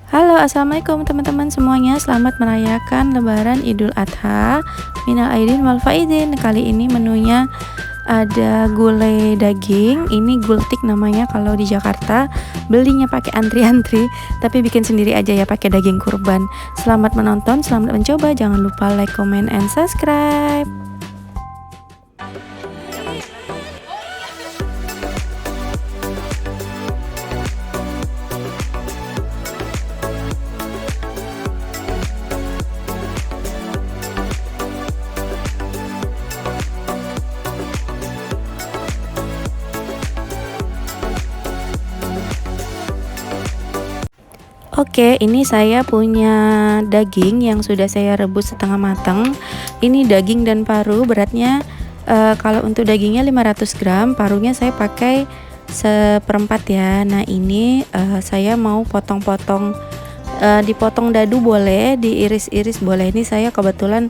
Halo, assalamualaikum teman-teman semuanya. Selamat merayakan Lebaran Idul Adha. Minal aidin wal faizin. Kali ini menunya ada gulai daging. Ini gultik namanya kalau di Jakarta. Belinya pakai antri-antri, tapi bikin sendiri aja ya pakai daging kurban. Selamat menonton, selamat mencoba. Jangan lupa like, comment, and subscribe. Oke, ini saya punya daging yang sudah saya rebus setengah matang. Ini daging dan paru, beratnya kalau untuk dagingnya 500 gram, parunya saya pakai seperempat ya. Nah ini saya mau potong-potong, dipotong dadu boleh, diiris-iris boleh. Ini saya kebetulan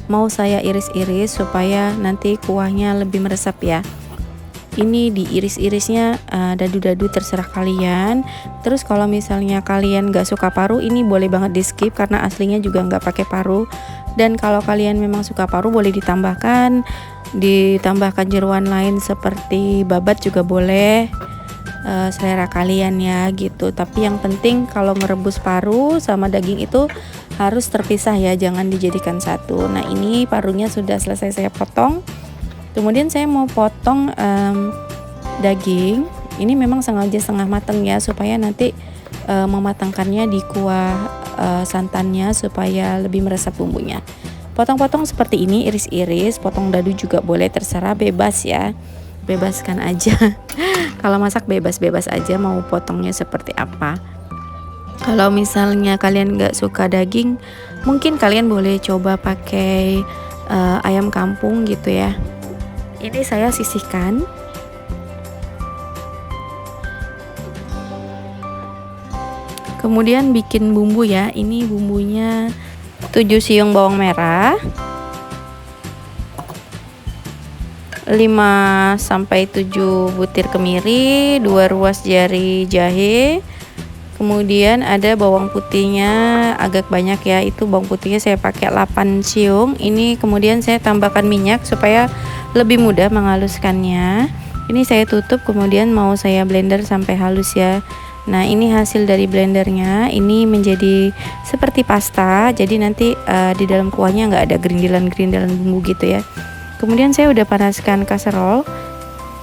mau saya iris-iris supaya nanti kuahnya lebih meresap ya. Ini diiris-irisnya dadu-dadu terserah kalian. Terus kalau misalnya kalian gak suka paru, ini boleh banget di skip karena aslinya juga nggak pakai paru. Dan kalau kalian memang suka paru, boleh ditambahkan jeruan lain seperti babat juga boleh, selera kalian ya gitu. Tapi yang penting kalau ngerebus paru sama daging itu harus terpisah ya, jangan dijadikan satu. Nah ini parunya sudah selesai saya potong. Kemudian saya mau potong daging. Ini memang sengaja setengah matang ya, supaya nanti mematangkannya di kuah santannya supaya lebih meresap bumbunya. Potong-potong seperti ini, iris-iris. Potong dadu juga boleh, terserah, bebas ya, bebaskan aja. Kalau masak bebas-bebas aja mau potongnya seperti apa. Kalau misalnya kalian nggak suka daging, mungkin kalian boleh coba pakai ayam kampung gitu ya. Ini saya sisihkan. Kemudian bikin bumbu ya. Ini bumbunya 7 siung bawang merah, 5 sampai 7 butir kemiri, 2 ruas jari jahe. Kemudian ada bawang putihnya agak banyak ya. Itu bawang putihnya saya pakai 8 siung. Ini kemudian saya tambahkan minyak supaya lebih mudah menghaluskannya. Ini saya tutup, kemudian mau saya blender sampai halus ya. Nah ini hasil dari blendernya. Ini menjadi seperti pasta, jadi nanti di dalam kuahnya nggak ada gerindilan-gerindilan bumbu gitu ya. Kemudian saya udah panaskan kaserol.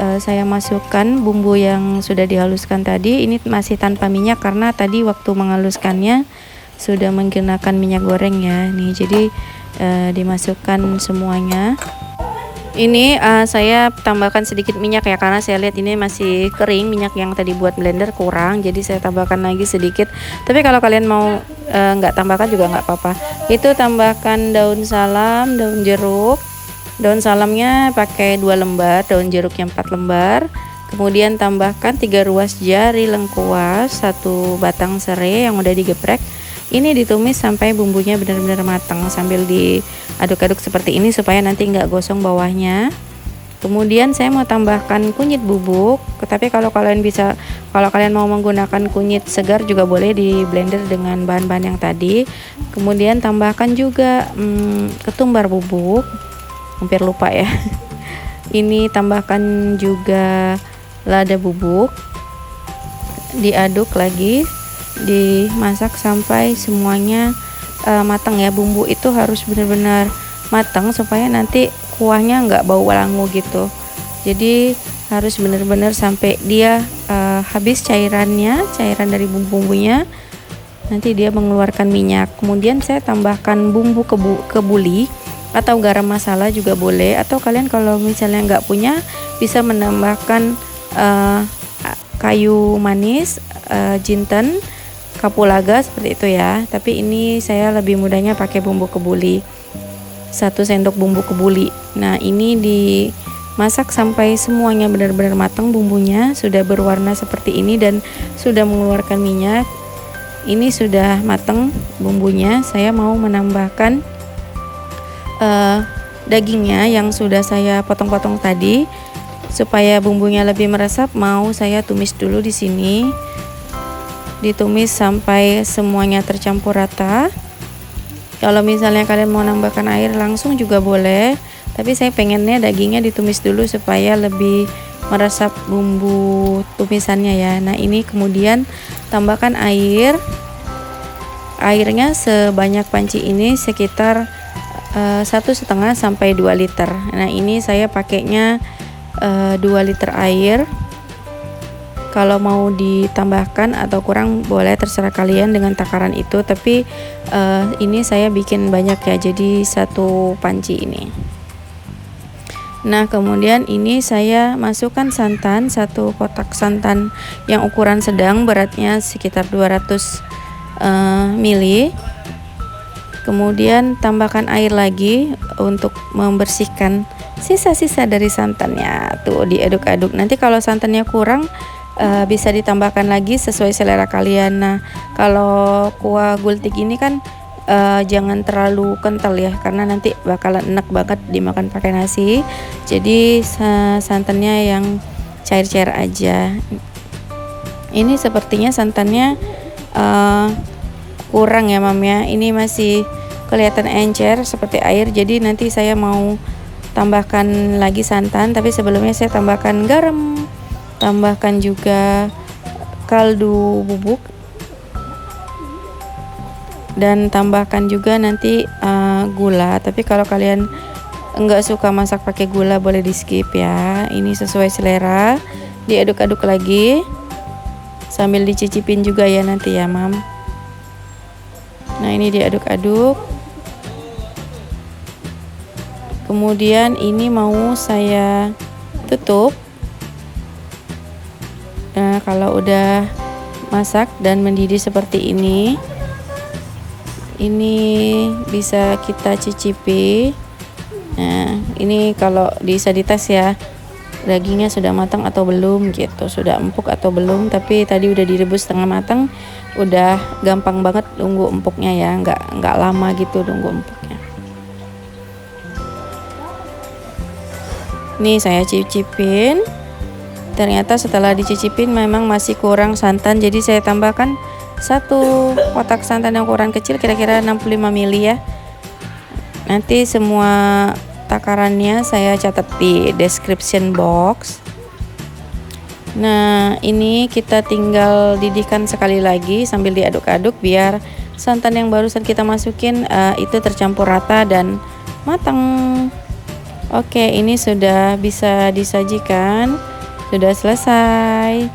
Saya masukkan bumbu yang sudah dihaluskan tadi. Ini masih tanpa minyak karena tadi waktu menghaluskannya sudah menggunakan minyak goreng ya. Nih jadi dimasukkan semuanya. Ini saya tambahkan sedikit minyak ya, karena saya lihat ini masih kering, minyak yang tadi buat blender kurang, jadi saya tambahkan lagi sedikit. Tapi kalau kalian mau nggak tambahkan juga nggak apa-apa. Itu tambahkan daun salam, daun jeruk. Daun salamnya pakai 2 lembar, daun jeruknya 4 lembar. Kemudian tambahkan 3 ruas jari lengkuas, 1 batang serai yang udah digeprek. Ini ditumis sampai bumbunya benar-benar matang sambil diaduk-aduk seperti ini supaya nanti nggak gosong bawahnya. Kemudian saya mau tambahkan kunyit bubuk, tapi kalau kalian mau menggunakan kunyit segar juga boleh di blender dengan bahan-bahan yang tadi. Kemudian tambahkan juga ketumbar bubuk, hampir lupa ya. Ini tambahkan juga lada bubuk, diaduk lagi, dimasak sampai semuanya matang ya. Bumbu itu harus benar-benar matang supaya nanti kuahnya nggak bau langu gitu. Jadi harus benar-benar sampai dia habis cairan dari bumbu-bumbunya, nanti dia mengeluarkan minyak. Kemudian saya tambahkan bumbu kebuli atau garam masala juga boleh, atau kalian kalau misalnya nggak punya bisa menambahkan kayu manis, jinten, kapulaga seperti itu ya. Tapi ini saya lebih mudahnya pakai bumbu kebuli, 1 sendok bumbu kebuli. Nah ini dimasak sampai semuanya benar-benar matang, bumbunya sudah berwarna seperti ini dan sudah mengeluarkan minyak. Ini sudah matang bumbunya. Saya mau menambahkan dagingnya yang sudah saya potong-potong tadi. Supaya bumbunya lebih meresap, mau saya tumis dulu di sini. ditumis sampai semuanya tercampur rata. Kalau misalnya kalian mau nambahkan air langsung juga boleh, tapi saya pengennya dagingnya ditumis dulu supaya lebih meresap bumbu tumisannya ya. Nah ini kemudian tambahkan airnya sebanyak panci ini sekitar 1,5 sampai 2 liter. Nah ini saya pakainya 2 liter air. Kalau mau ditambahkan atau kurang boleh, terserah kalian dengan takaran itu, tapi ini saya bikin banyak ya, jadi 1 panci ini. Nah kemudian ini saya masukkan santan, 1 kotak santan yang ukuran sedang, beratnya sekitar 200 ml. Kemudian tambahkan air lagi untuk membersihkan sisa-sisa dari santannya. Tuh diaduk-aduk. Nanti kalau santannya kurang bisa ditambahkan lagi sesuai selera kalian. Nah kalau kuah gultik ini kan jangan terlalu kental ya, karena nanti bakalan enak banget dimakan pakai nasi. Jadi santannya yang cair-cair aja. Ini sepertinya santannya kurang ya mam ya, ini masih kelihatan encer seperti air, jadi nanti saya mau tambahkan lagi santan, tapi sebelumnya saya tambahkan garam, tambahkan juga kaldu bubuk, dan tambahkan juga nanti gula. Tapi kalau kalian enggak suka masak pakai gula boleh di skip ya, ini sesuai selera. Diaduk-aduk lagi sambil dicicipin juga ya nanti ya mam. Nah ini diaduk-aduk. Kemudian ini mau saya tutup. Nah kalau udah masak dan mendidih seperti ini bisa kita cicipi. Nah ini kalau bisa dites ya, dagingnya sudah matang atau belum gitu, sudah empuk atau belum. Tapi tadi udah direbus setengah matang, udah gampang banget nunggu empuknya ya, nggak lama gitu nunggu empuknya. Nih saya cicipin, ternyata setelah dicicipin memang masih kurang santan, jadi saya tambahkan 1 kotak santan yang ukuran kecil, kira-kira 65 ml ya. Nanti semua takarannya saya catat di description box. Nah ini kita tinggal didihkan sekali lagi sambil diaduk-aduk biar santan yang barusan kita masukin itu tercampur rata dan matang. Oke, ini sudah bisa disajikan, sudah selesai.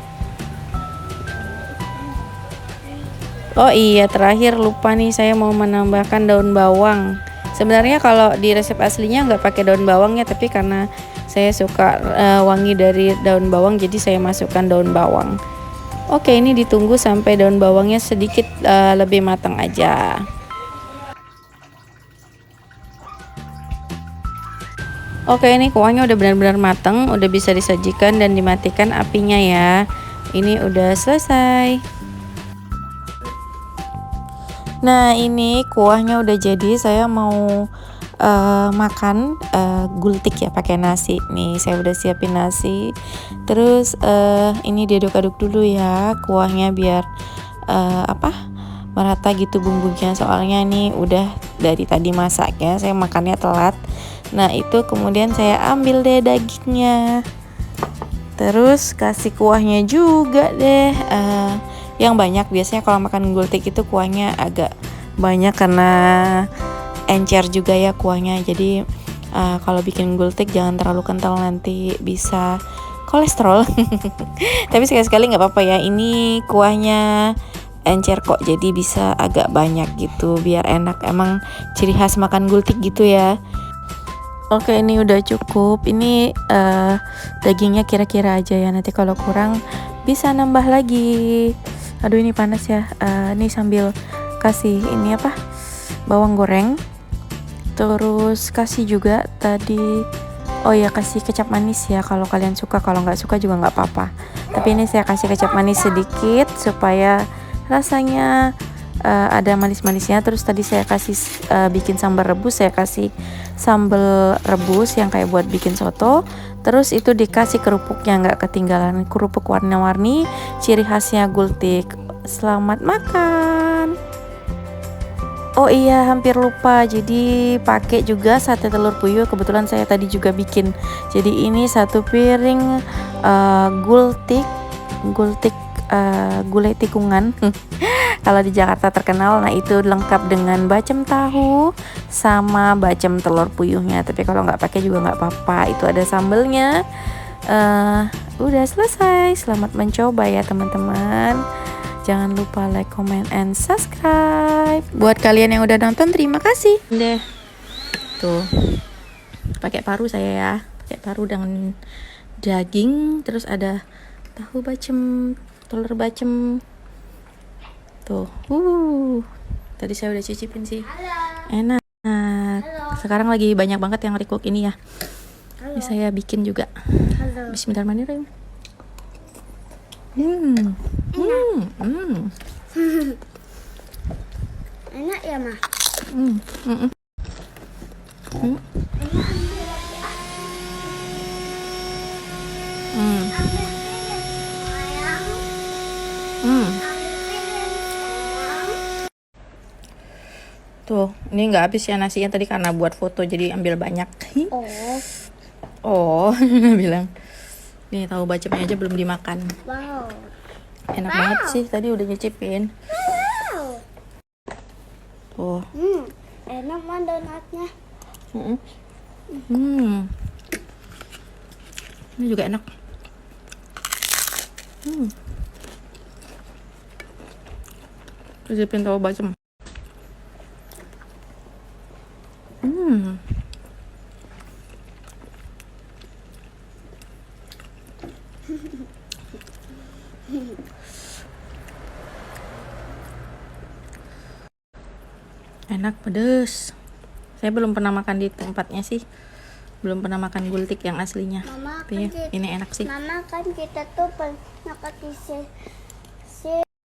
Oh iya, terakhir lupa nih, saya mau menambahkan daun bawang. Sebenarnya kalau di resep aslinya nggak pakai daun bawangnya, tapi karena saya suka wangi dari daun bawang, jadi saya masukkan daun bawang. Oke, ini ditunggu sampai daun bawangnya sedikit lebih matang aja. Oke, ini kuahnya udah benar-benar matang, udah bisa disajikan dan dimatikan apinya ya. Ini udah selesai. Nah ini kuahnya udah jadi, saya mau makan gultik ya pakai nasi. Nih saya udah siapin nasi, terus ini diaduk-aduk dulu ya kuahnya biar merata gitu bumbunya, soalnya ini udah dari tadi masaknya, saya makannya telat. Nah itu kemudian saya ambil deh dagingnya, terus kasih kuahnya juga deh yang banyak. Biasanya kalau makan gultik itu kuahnya agak banyak karena encer juga ya kuahnya. Jadi kalau bikin gultik jangan terlalu kental, nanti bisa kolesterol. Tapi sekali-sekali nggak apa-apa ya, ini kuahnya encer kok, jadi bisa agak banyak gitu biar enak. Emang ciri khas makan gultik gitu ya. Oke, ini udah cukup. Ini dagingnya kira-kira aja ya, nanti kalau kurang bisa nambah lagi. Aduh ini panas ya. Ini sambil kasih ini bawang goreng, terus kasih juga tadi, oh ya kasih kecap manis ya kalau kalian suka, kalau nggak suka juga nggak apa-apa. Tapi ini saya kasih kecap manis sedikit supaya rasanya ada manis-manisnya. Terus tadi saya kasih bikin sambal rebus, saya kasih sambal rebus yang kayak buat bikin soto. Terus itu dikasih kerupuknya, nggak ketinggalan kerupuk warna-warni, ciri khasnya gultik. Selamat makan. Oh iya, hampir lupa. Jadi pakai juga sate telur puyuh. Kebetulan saya tadi juga bikin. Jadi ini 1 piring gultik gulai tikungan. Kalau di Jakarta terkenal. Nah, itu lengkap dengan bacem tahu sama bacem telur puyuhnya. Tapi kalau nggak pakai juga nggak apa-apa. Itu ada sambelnya. Udah selesai. Selamat mencoba ya teman-teman. Jangan lupa like, comment, and subscribe. Buat kalian yang udah nonton, terima kasih. Deh, tuh pakai paru saya ya, pakai paru dengan daging, terus ada tahu bacem, telur bacem. Tuh, tadi saya udah cicipin sih. Enak. Sekarang lagi banyak banget yang recook ini ya. Ini saya bikin juga. Bismillahirrahmanirrahim. Enak ya, Ma? Tuh, ini nggak habis ya nasinya tadi karena buat foto jadi ambil banyak. Oh, bilang. Nih tahu bacemnya aja belum dimakan. Wow. Enak banget sih, tadi udah nyicipin. Tuh. Enak mah donatnya. Ini juga enak. Cicipin tahu bacem. Enak, pedes. Saya belum pernah makan di tempatnya sih. Belum pernah makan gultik yang aslinya. Mama, Tapi ini enak sih. Mama kan kita tuh pernah pakai